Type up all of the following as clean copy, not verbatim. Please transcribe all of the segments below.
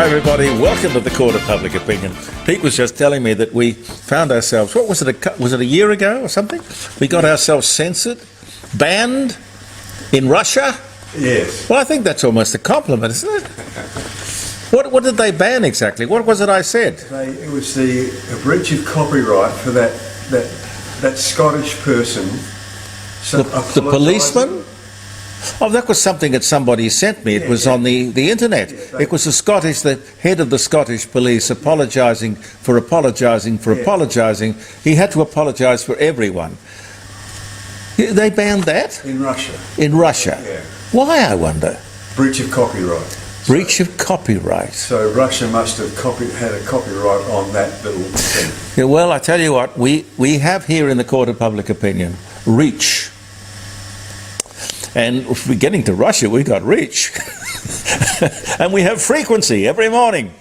Hi everybody, welcome to the Court of Public Opinion. Pete was just telling me that we found ourselves, what was it, was it a year ago or something? We got ourselves censored, banned in Russia? Yes. Well, I think that's almost a compliment, isn't it? What did they ban exactly? What was it I said? It was a breach of copyright for that Scottish person. The policeman? Oh, that was something that somebody sent me. It was on the internet. It was the head of the Scottish police apologising for apologising. He had to apologise for everyone. They banned that? In Russia. In Russia? Yeah. Why, I wonder? Breach of copyright. Breach of copyright. So Russia must have had a copyright on that little thing. Yeah, well, I tell you what, we have here in the Court of Public Opinion, reach. And if we're getting to Russia, we got reach. And we have frequency every morning.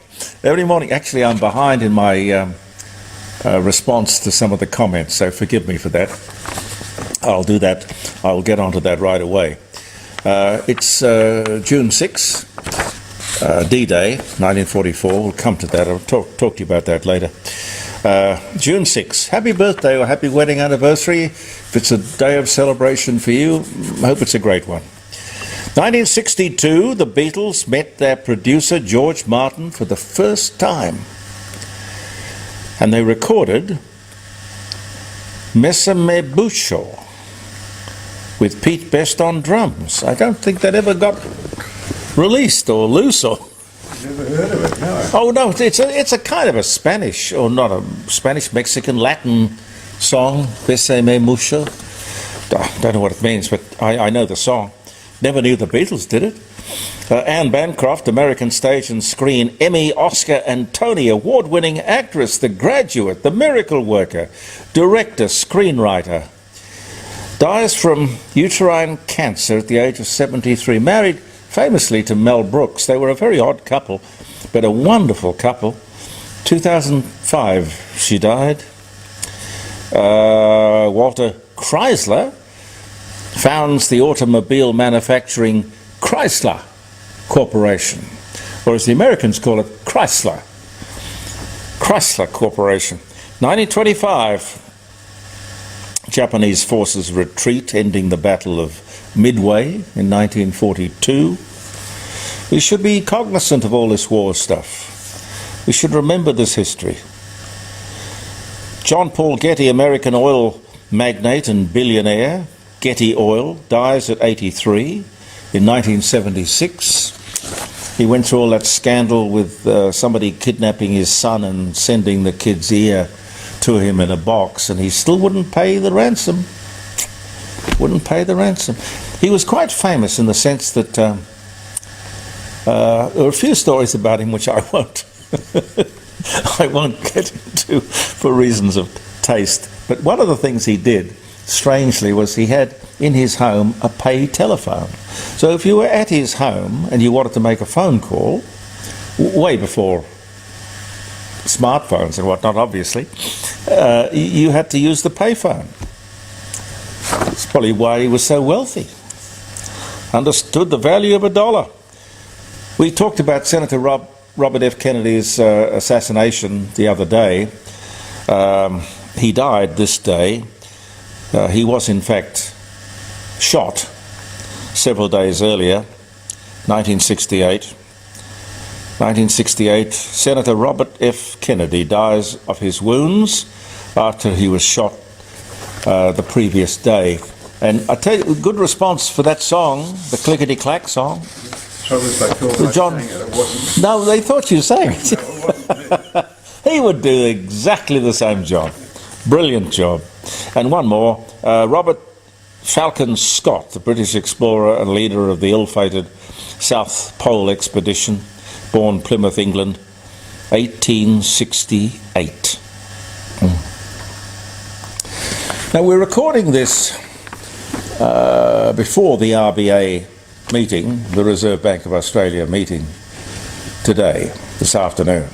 Every morning. Actually, I'm behind in my response to some of the comments, so forgive me for that. I'll do that. I'll get onto that right away. It's June 6, D-Day, 1944. We'll come to that. I'll talk to you about that later. June 6. Happy birthday or happy wedding anniversary. If it's a day of celebration for you, I hope it's a great one. 1962, the Beatles met their producer George Martin for the first time. And they recorded Messa Me Bucho with Pete Best on drums. I don't think that ever got released or loose or... Never heard of it, no. Oh no, it's a kind of a Spanish, or not a Spanish, Mexican, Latin song, Besa Me Mucho. Don't know what it means, but I know the song. Never knew the Beatles did it. Anne Bancroft, American stage and screen Emmy, Oscar and Tony award-winning actress, The Graduate, The Miracle Worker, director, screenwriter. Dies from uterine cancer at the age of 73, married famously to Mel Brooks. They were a very odd couple, but a wonderful couple. 2005 she died. Walter Chrysler founds the automobile manufacturing Chrysler Corporation, or as the Americans call it, Chrysler Corporation. 1925, Japanese forces retreat, ending the Battle of Midway in 1942. We should be cognizant of all this war stuff. We should remember this history. John Paul Getty, American oil magnate and billionaire, Getty Oil, dies at 83 in 1976. He went through all that scandal with somebody kidnapping his son and sending the kid's ear to him in a box, and he still wouldn't pay the ransom. He was quite famous in the sense that there are a few stories about him which I won't get into for reasons of taste. But one of the things he did, strangely, was he had in his home a pay telephone. So if you were at his home and you wanted to make a phone call, way before smartphones and whatnot, obviously, you had to use the payphone. That's probably why he was so wealthy. Understood the value of a dollar. We talked about Senator Robert F. Kennedy's assassination the other day. He died this day. He was in fact shot several days earlier, 1968. 1968, Senator Robert F. Kennedy dies of his wounds after he was shot the previous day. And I tell you, good response for that song, the clickety-clack song. No, they thought you sang it. He would do exactly the same job. Brilliant job. And one more, Robert Falcon Scott, the British explorer and leader of the ill-fated South Pole expedition, born Plymouth, England, 1868. Now we're recording this before the RBA meeting, the Reserve Bank of Australia meeting today, this afternoon,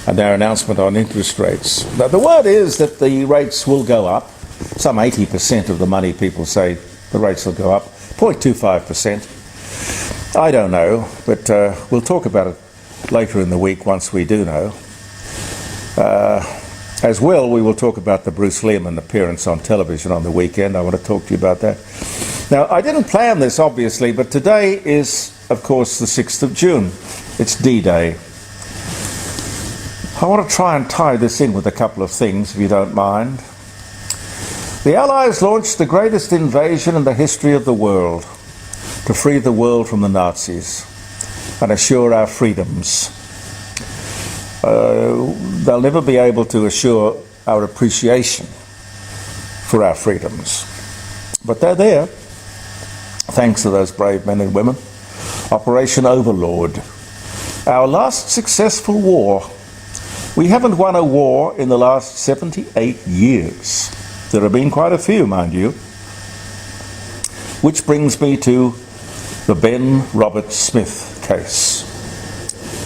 and their announcement on interest rates. Now the word is that the rates will go up. Some 80% of the money people say the rates will go up, 0.25%. I don't know, but we'll talk about it later in the week once we do know. As well, we will talk about the Bruce Lehrmann appearance on television on the weekend. I want to talk to you about that. Now, I didn't plan this, obviously, but today is, of course, the 6th of June. It's D-Day. I want to try and tie this in with a couple of things, if you don't mind. The Allies launched the greatest invasion in the history of the world to free the world from the Nazis and assure our freedoms. They'll never be able to assure our appreciation for our freedoms. But they're there, thanks to those brave men and women. Operation Overlord. Our last successful war. We haven't won a war in the last 78 years. There have been quite a few, mind you. Which brings me to the Ben Robert Smith case.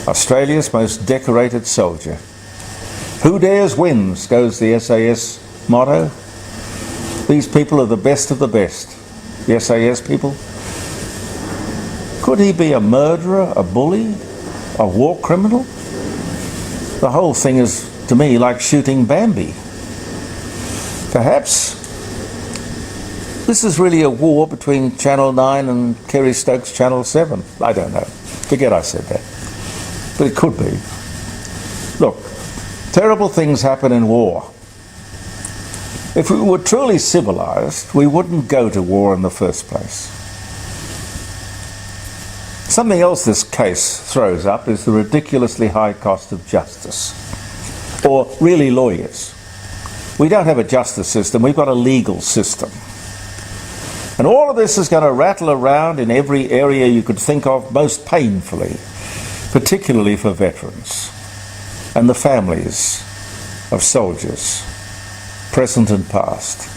Australia's most decorated soldier. Who dares wins, goes the SAS motto. These people are the best of the best. The SAS people. Could he be a murderer, a bully, a war criminal? The whole thing is, to me, like shooting Bambi. Perhaps this is really a war between Channel 9 and Kerry Stokes' Channel 7. I don't know. Forget I said that. But it could be. Look, terrible things happen in war. If we were truly civilized, we wouldn't go to war in the first place. Something else this case throws up is the ridiculously high cost of justice. Or really lawyers. We don't have a justice system, we've got a legal system. And all of this is going to rattle around in every area you could think of most painfully, particularly for veterans and the families of soldiers, present and past.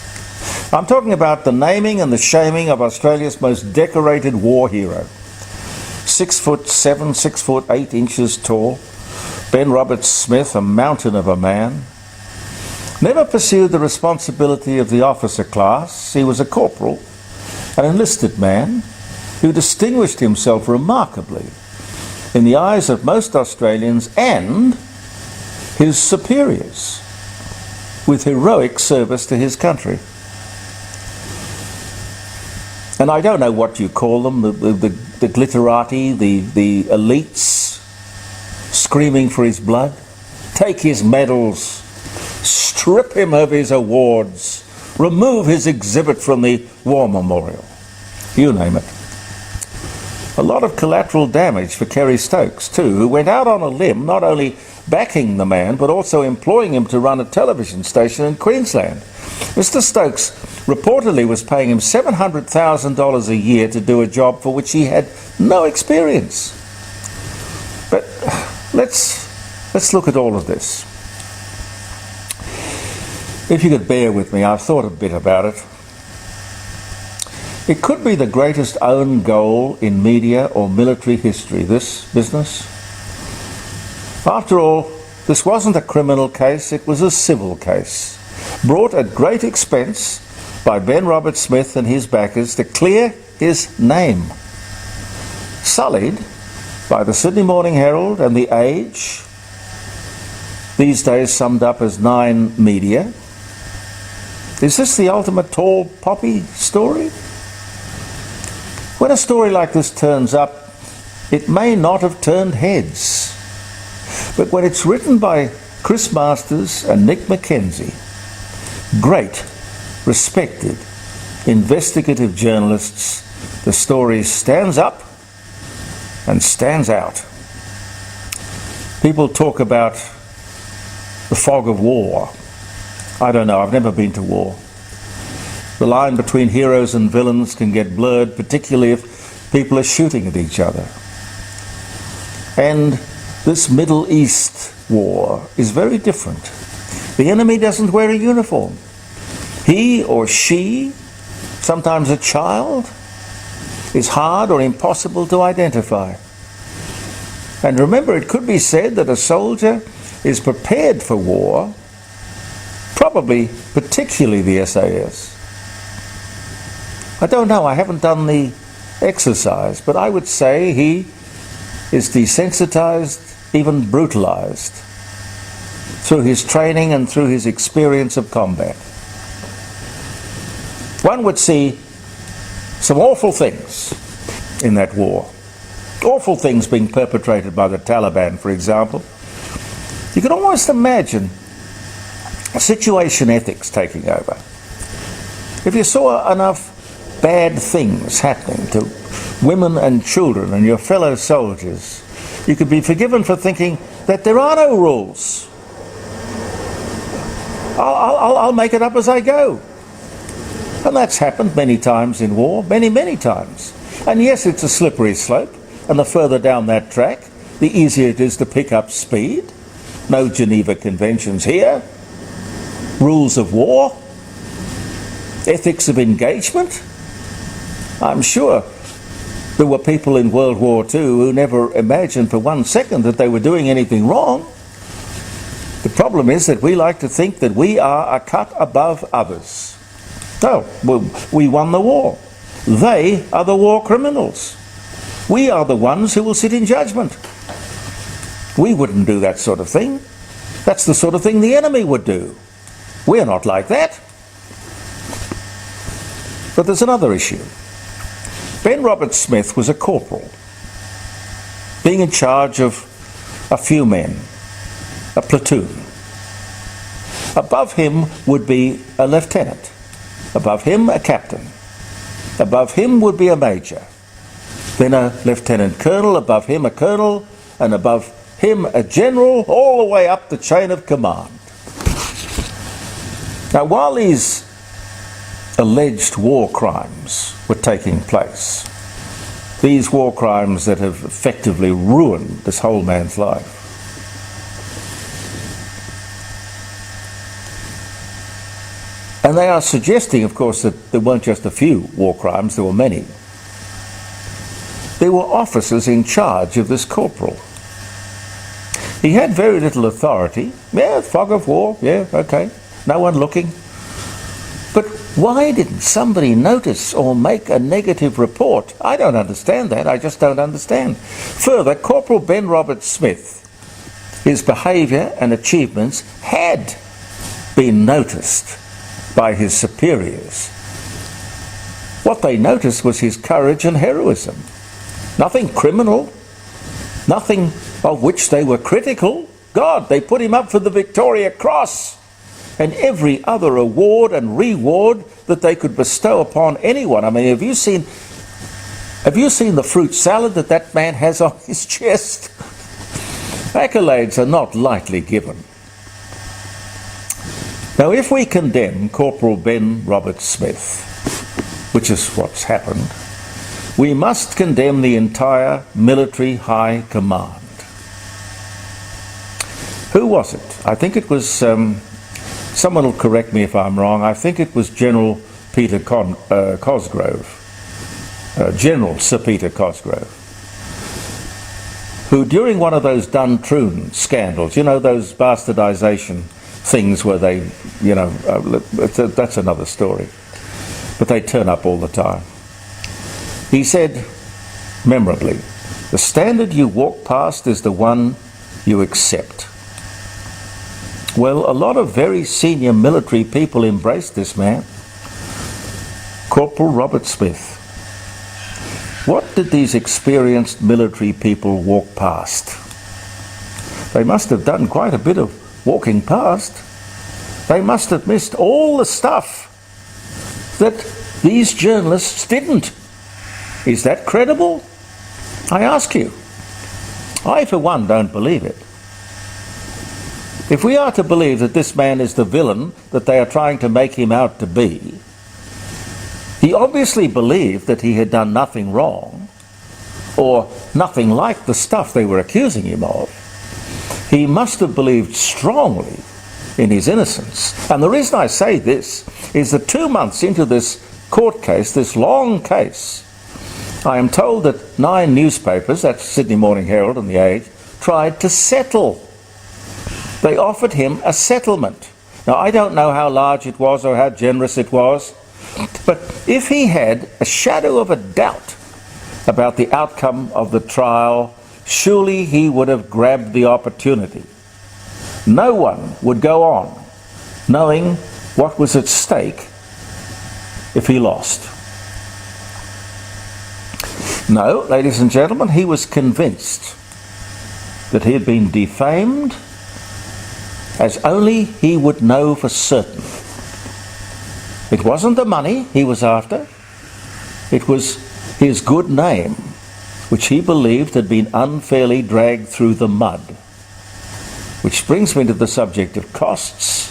I'm talking about the naming and the shaming of Australia's most decorated war hero. 6'7", 6'8" tall, Ben Robert Smith, a mountain of a man, never pursued the responsibility of the officer class. He was a corporal, an enlisted man who distinguished himself remarkably in the eyes of most Australians and his superiors, with heroic service to his country. And I don't know what you call them, the glitterati, the elites, screaming for his blood. Take his medals, strip him of his awards, remove his exhibit from the war memorial. You name it. A lot of collateral damage for Kerry Stokes too, who went out on a limb, not only backing the man, but also employing him to run a television station in Queensland. Mr. Stokes reportedly was paying him $700,000 a year to do a job for which he had no experience. But let's look at all of this. If you could bear with me, I've thought a bit about it. It could be the greatest own goal in media or military history, this business. After all, this wasn't a criminal case, it was a civil case, brought at great expense by Ben Robert Smith and his backers to clear his name. Sullied by the Sydney Morning Herald and The Age, these days summed up as 9 Media. Is this the ultimate tall poppy story? When a story like this turns up, it may not have turned heads. But when it's written by Chris Masters and Nick Mackenzie, great, respected, investigative journalists, the story stands up and stands out. People talk about the fog of war. I don't know, I've never been to war. The line between heroes and villains can get blurred, particularly if people are shooting at each other. And this Middle East war is very different. The enemy doesn't wear a uniform. He or she, sometimes a child, is hard or impossible to identify. And remember, it could be said that a soldier is prepared for war, probably particularly the SAS. I don't know, I haven't done the exercise, but I would say he is desensitized even brutalized, through his training and through his experience of combat. One would see some awful things in that war. Awful things being perpetrated by the Taliban, for example. You can almost imagine situation ethics taking over. If you saw enough bad things happening to women and children and your fellow soldiers, you could be forgiven for thinking that there are no rules. I'll make it up as I go. And that's happened many times in war, many times. And yes, it's a slippery slope, and the further down that track, the easier it is to pick up speed. No Geneva Conventions here. Rules of war. Ethics of engagement. I'm sure there were people in World War II who never imagined for 1 second that they were doing anything wrong. The problem is that we like to think that we are a cut above others. No, we won the war. They are the war criminals. We are the ones who will sit in judgment. We wouldn't do that sort of thing. That's the sort of thing the enemy would do. We're not like that. But there's another issue. Ben Robert Smith was a corporal, being in charge of a few men, a platoon. Above him would be a lieutenant. Above him, a captain. Above him would be a major. Then a lieutenant colonel, above him a colonel, and above him a general, all the way up the chain of command. Now, while these alleged war crimes were taking place, these war crimes that have effectively ruined this whole man's life, and they are suggesting, of course, that there weren't just a few war crimes, there were many. There were officers in charge of this corporal. He had very little authority. Yeah, fog of war, yeah, okay. No one looking. But why didn't somebody notice or make a negative report? I don't understand that. I just don't understand. Further, Corporal Ben Robert Smith, his behaviour and achievements had been noticed by his superiors. What they noticed was his courage and heroism. Nothing criminal, nothing of which they were critical. God, they put him up for the Victoria Cross and every other award and reward that they could bestow upon anyone. I mean, have you seen the fruit salad that man has on his chest? Accolades are not lightly given. Now, if we condemn Corporal Ben Robert Smith, which is what's happened, we must condemn the entire military high command. Who was it? I think it was, someone will correct me if I'm wrong, I think it was General Peter Cosgrove, General Sir Peter Cosgrove, who during one of those Duntroon scandals, you know, those bastardisation things where they, you know, that's another story, but they turn up all the time. He said, memorably, the standard you walk past is the one you accept. Well, a lot of very senior military people embraced this man, Corporal Robert Smith. What did these experienced military people walk past? They must have done quite a bit of walking past. They must have missed all the stuff that these journalists didn't. Is that credible? I ask you. I, for one, don't believe it. If we are to believe that this man is the villain that they are trying to make him out to be, he obviously believed that he had done nothing wrong, or nothing like the stuff they were accusing him of. He must have believed strongly in his innocence. And the reason I say this is that 2 months into this court case, this long case, I am told that 9 newspapers, that's Sydney Morning Herald and The Age, tried to settle. They offered him a settlement. Now, I don't know how large it was or how generous it was, but if he had a shadow of a doubt about the outcome of the trial, surely he would have grabbed the opportunity. No one would go on knowing what was at stake if he lost. No, ladies and gentlemen, he was convinced that he had been defamed as only he would know for certain. It wasn't the money he was after, it was his good name, which he believed had been unfairly dragged through the mud. Which brings me to the subject of costs.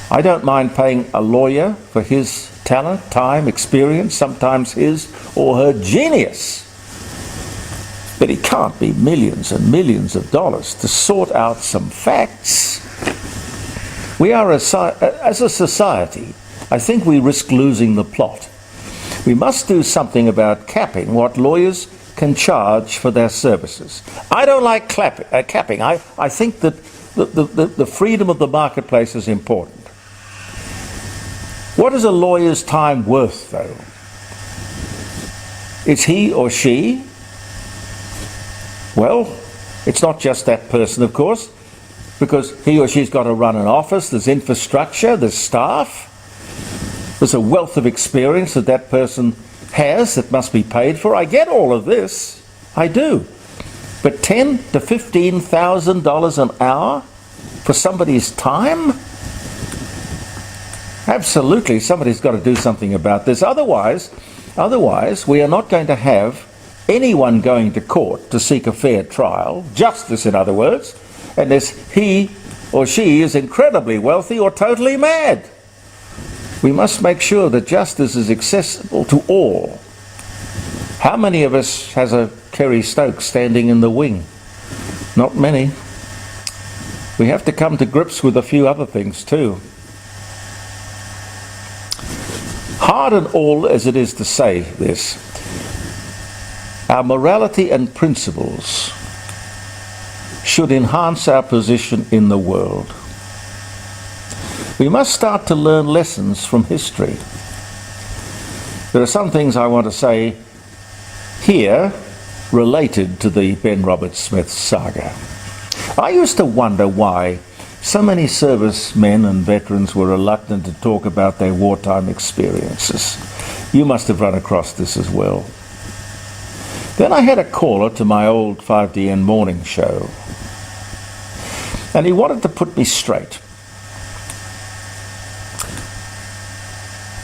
I don't mind paying a lawyer for his talent, time, experience, sometimes his or her genius. But it can't be millions and millions of dollars to sort out some facts. We are, as a society, I think we risk losing the plot. We must do something about capping what lawyers can charge for their services. I don't like capping. I think that the freedom of the marketplace is important. What is a lawyer's time worth, though? Is he or she? Well, it's not just that person, of course, because he or she's got to run an office, there's infrastructure, there's staff, there's a wealth of experience that that person has that must be paid for. I get all of this, I do. But $10,000 to $15,000 an hour for somebody's time? Absolutely, somebody's got to do something about this. Otherwise, we are not going to have anyone going to court to seek a fair trial, justice in other words, unless he or she is incredibly wealthy or totally mad. We must make sure that justice is accessible to all. How many of us has a Kerry Stokes standing in the wing? Not many. We have to come to grips with a few other things too. Hard and all as it is to say this, our morality and principles should enhance our position in the world. We must start to learn lessons from history. There are some things I want to say here related to the Ben Roberts-Smith saga. I used to wonder why so many servicemen and veterans were reluctant to talk about their wartime experiences. You must have run across this as well. Then I had a caller to my old 5DN morning show, and he wanted to put me straight.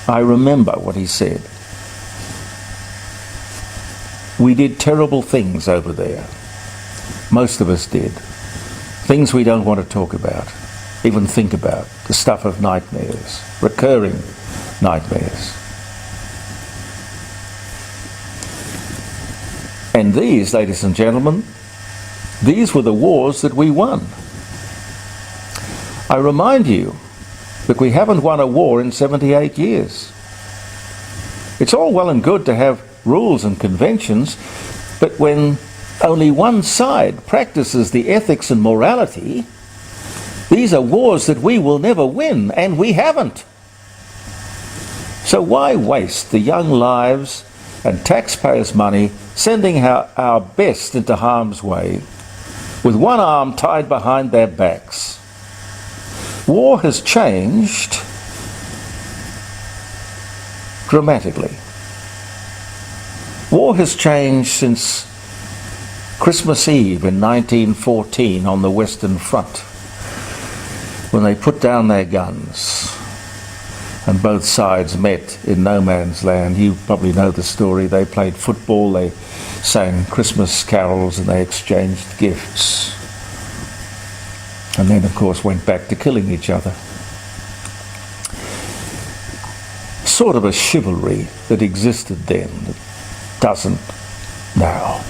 I remember what he said. We did terrible things over there. Most of us did. Things we don't want to talk about, even think about. The stuff of nightmares, recurring nightmares. And these, ladies and gentlemen, these were the wars that we won. I remind you that we haven't won a war in 78 years. It's all well and good to have rules and conventions, but when only one side practices the ethics and morality, these are wars that we will never win, and we haven't. So why waste the young lives and taxpayers' money sending our best into harm's way with one arm tied behind their backs? War has changed dramatically. War has changed since Christmas Eve in 1914 on the Western Front, when they put down their guns and both sides met in no man's land. You probably know the story. They played football, they sang Christmas carols, and they exchanged gifts. And then, of course, went back to killing each other. Sort of a chivalry that existed then that doesn't now.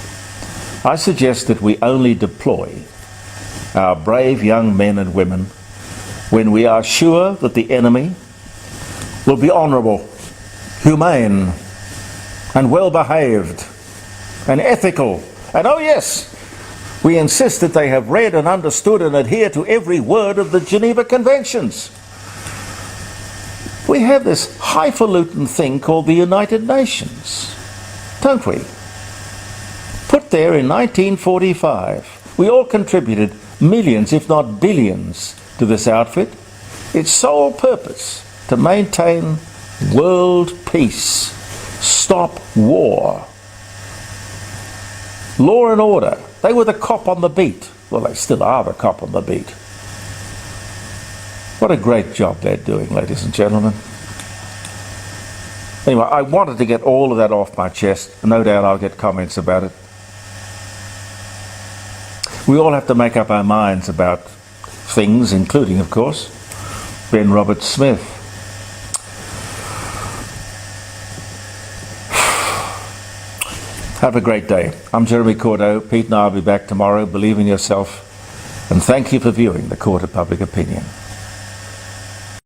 I suggest that we only deploy our brave young men and women when we are sure that the enemy will be honourable, humane, and well-behaved, and ethical. And oh yes, we insist that they have read and understood and adhere to every word of the Geneva Conventions. We have this highfalutin thing called the United Nations, don't we? Put there in 1945. We all contributed millions, if not billions, to this outfit. Its sole purpose to maintain world peace, stop war. Law and order. They were the cop on the beat. Well, they still are the cop on the beat. What a great job they're doing, ladies and gentlemen. Anyway, I wanted to get all of that off my chest. No doubt I'll get comments about it. We all have to make up our minds about things, including, of course, Ben Roberts-Smith. Have a great day. I'm Jeremy Cordeaux. Pete and I will be back tomorrow. Believe in yourself. And thank you for viewing The Court of Public Opinion.